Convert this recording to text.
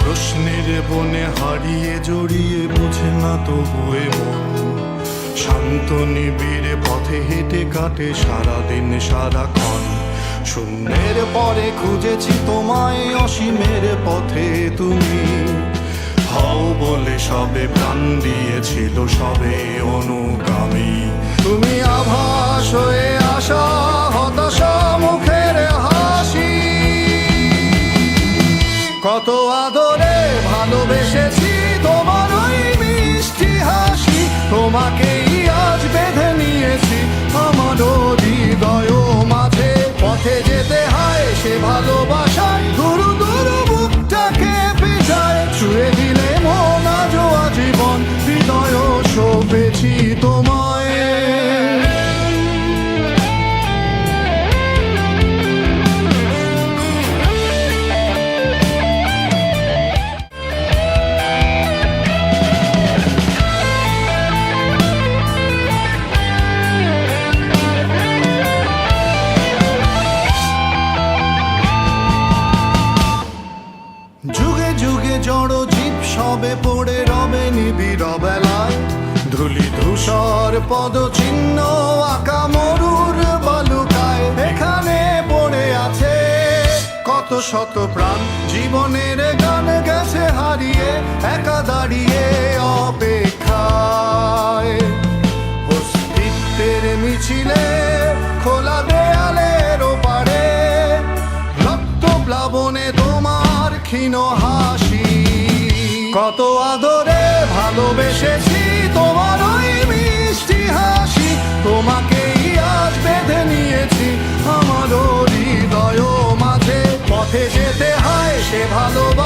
প্রশ্নের বনে হারিয়ে জড়িয়ে বুঝে না তবুয়ে মন, শান্ত নিবিড়ে পথে হেঁটে কাটে সারাদিন সারাক্ষণ। শূন্যের পরে খুঁজেছি তোমায়, অসীমের পথে তুমি হও বলে সবে প্রাণ দিয়েছিল, সবে অনুগামী। তুমি আভাস হয়ে আসা, হতাশা মুখের হাসি, কত আদরে ভালোবেসেছি তোমার ওই মিষ্টি হাসি। তোমাকেই আজ বেঁধে নিয়েছি আমার হৃদয় মাঝে, পথে যেতে হয় সে ভালোবাসায় দুরু দুরু বুকটাকে পেঁচায়। ছুঁয়ে দিলে মন আজও আজীবন, হৃদয় সঁপেছি তোমায়। যুগে যুগে জড় জীব সবে পড়ে রবে নিবিড় বেলায়, ধুলি ধূসর পদ চিহ্ন আঁকা মরুর বালুকায়। এখানে পড়ে আছে কত শত প্রাণ, জীবনের গান গেছে হারিয়ে একা দাঁড়িয়ে অপেক্ষায়। অস্তিত্বের মিছিলে খোলা দেয়ালের ওপারে, রক্ত প্লাবনে তোমার ক্ষীণ হাসি, কত আদরে ভালোবেসেছি তোমার ওই মিষ্টি হাসি। তোমাকেই আজ বেঁধে নিয়েছি আমার হৃদয় মাঝে, পথে যেতে হয় সে ভালোবাসা